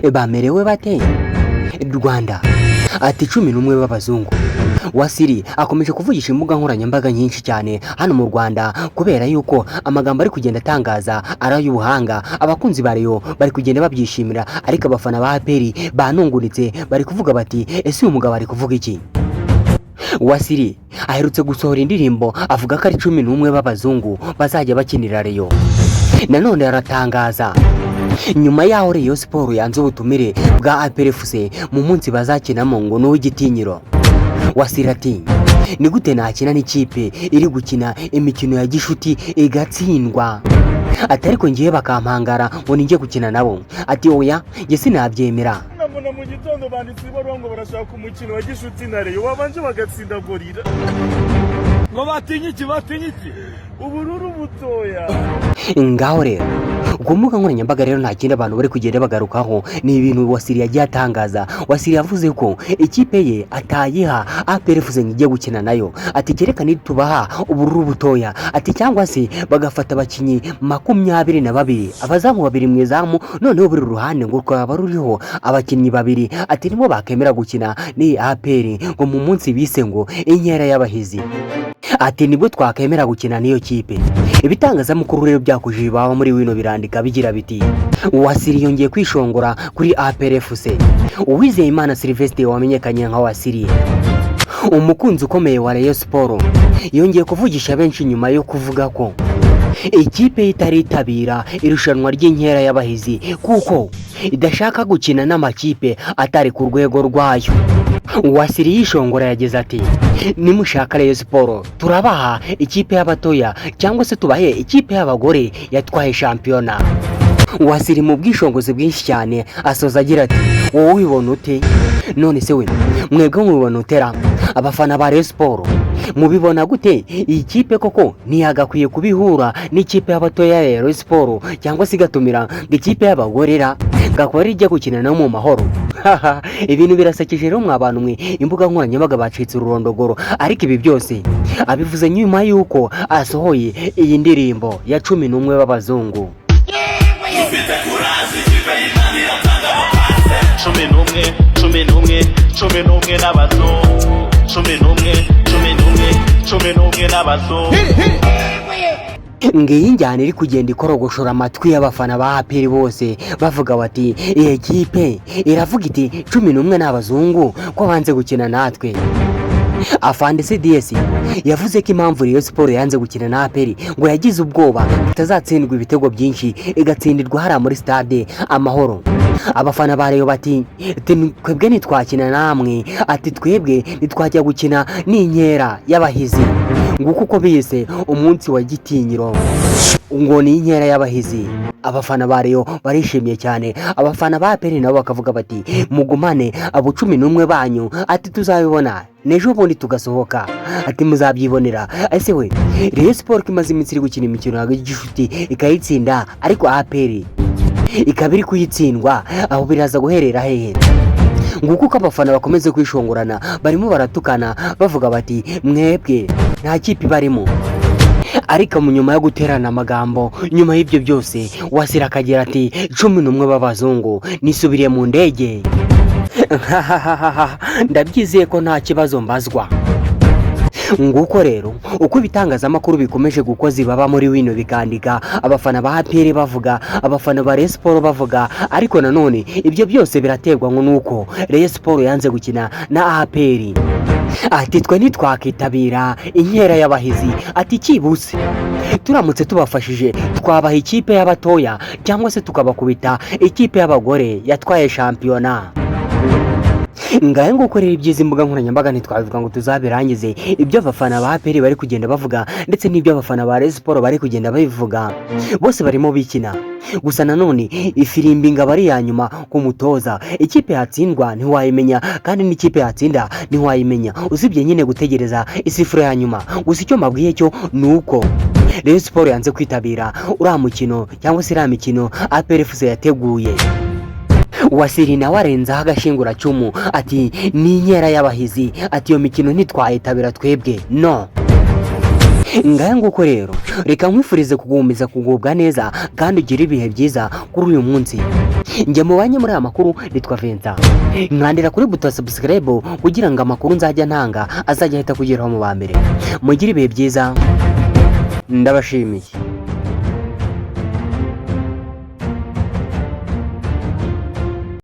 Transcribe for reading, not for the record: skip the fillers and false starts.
bamerewe bate Rwanda? Ati 11 b'abazungu. Wasiri akomeje kuvugisha imbuga nkoranyambaga nyinshi cyane hano mu Rwanda kubera yuko amagambo ari kugenda atangaza ari y'ubuhanga. Abakunzi ba Rayon bari kugenda babyishimira, ariko abafana ba APR banungunitse bari kuvuga bati ese uyu mugabo ari kuvuga iki? Wasiri aherutse gusohora indirimbo avuga ko ari 11 b'abazungu bazajya bakinira Rayon. Nanone aratangaza nyuma yaho Rayon Sport yanze ubutumire bwa APR FC mu munsi bazakinamo ngo n'uw'igitinyiro. Wasiri ati ni gute nakina n'ikipe iri gukina imikino ya gishuti igatsindwa? Ati ariko ngiye bakampangara ngo ninjye gukina nabo. Ati oya nge sinabyemera. Namuna mu gitondo banditse ibaruwa ngo barashaka umukino wa gishuti na Rayon wabanje bagatsinda gorira. Ngo batinyiki ubururu butoya. Ngaho rero ubwo mbuga nkoranyambaga rero nta kindi abantu bari kugenda bagarukaho ni ibintu Wasiri yagiye atangaza. Wasiri yavuze ko ikipe ye atayiha APR FC ngiye gukina nayo. Ati kerekana tubaha ubururu butoya. Ati cyangwa se bagafata abakinyi 22 abazamu babiri mwezamu, noneho buri ruhande ngo rwaba ruriho abakinyi babiri. Ati nibo bakemera gukina ni APR ngo mu munsi bise ngo inkera y'abahizi. Ati nibwo twakemera gukina niyo kipe. Ibitangazamakuru rero byakujije baho muri wino birandika bigira biti Wasiri yongeye kwishongora kuri APR FC. Uwizeyimana Sylvestre wamenyekanye nka Wasiri, umukunzi ukomeye wa Rayon Sport, yongeye kuvugisha benshi nyuma yo kuvuga ko ikipe itaritabira irushanwa ry'inkera y'abahizi kuko idashaka gukina n'amakipe atari ku rwego rwayo. Wasiri yishongora yagize ati nimushaka Rayon Sport turabaha ikipe y'abatoya cyangwa se tubahe ikipe y'abagore yatwaye shampiyona. Wasiri mu bwishongozi bwinshi cyane asoza agira ati wowe ubibona ute? None se we mwebwe mubibona utera? Abafana ba Rayon Sport mubibona gute? Iyi kipe koko ntiyagakwiye kubihura n'ikipe y'abatoya ya Rayon Sport cyangwa se gatumira ikipe y'abagorera gakora ijya gukina no mu mahoro? Ibintu birasekeje rero mwabantu mwe, imbuga nkoranyambaga bacitse ururondogoro. Ariko ibi byose abivuze nyuma yuko asohoye iyi ndirimbo ya 11 b'abazungu. 11 n'abazungu 11 n'abazungu. Ngiyi njyana iri kugenda ikorogoshora amatwi y'abafana ba APR bose bavuga bati iyi kipe iravuga iti 11 n'abazungu ko banze gukina natwe. Afande CDS yavuze ko impamvu Rayon Sport yanze gukina na APR ngo yagize ubwoba itazatsindwa ibitego byinshi igatsindirwa hara muri stade Amahoro. Abafana ba Rayon bati twebwe nitwakina namwe, ati twebwe nitwajya gukina n'inkera y'abahizi nguko uko bise umunsi wa gitinyiro ngo ni inkera y'abahizi. Abafana ba Rayon barishimye cyane. Abafana ba APR nabo bakavuga bati mugumane abo 11 banyu, ati tuzabibona nejo bundi tugasohoka, ati muzabyibonera. Ese we Rayon Sport imaze iminsi iri gukina imikino ya gishuti ikayitsinda, ariko APR ikabiri kuyitsindwa, aho biraza guherera hehe? Nguko uko abafana bakomeze kwishongorana barimo baratukana bavuga bati mwebwe nta kipe barimo. Ariko mu nyuma yo guterana amagambo nyuma y'ibyo byose Wasira akagira ati 11 b'abazungu nisubiriye mu ndege. Ndabyizeye ko nta kibazo mbazwa. Nguko rero uko ibitangazamakuru bikomeje gukozi baba muri wino bikandika, abafana ba APR bavuga, abafana ba Rayon Sport bavuga, ariko nanone ibyo byose biraterwa ngo nuko Rayon Sport yanze gukina na APR. Ati twe nitwakitabira inkera y'abahizi, ati kibuse turamutse tubafashije twabaha ikipe y'abatoya cyangwa se tukabakubita ikipe y'abagore yatwaye shampiyona. Ngaye ngo korera ibyiza imbuga nkoranyambaga ntitwavuga ngo tuzabirangize. Ibyo abafana ba APR bari kugenda bavuga ndetse n'ibyo abafana ba Rayon Sport bari kugenda babivuga, bose barimo bikina. Gusa nanone ifirimbi ngabari ya nyuma ku mutoza, ikipe yatsindwa ntiwayimenya kandi n'ikipe yatsinda ntiwayimenya, usibye nyine gutegereza isifura ya nyuma. Gusa icyo mabwiye cyo nuko Rayon Sport yanze kwitabira uriya mukino cyangwa se iriya mikino APR FC yateguye. Wasiri nawe arenzaho agashingura cumu ati ni inkera y'abahizi, ati iyo mikino ntitwayitabira twebwe no. ngaya nguko rero reka nkwifurize kugumiza kugubwa neza kandi ugire ibihe byiza kuri uyu munsi. Njye mubanye muri aya makuru nitwa Vincent, mwandira kuri buto ya subscribe kugira ngo amakuru nzajya ntanga azajya ahita kugeraho mu ba mbere. Mugire ibihe byiza, ndabashimiye.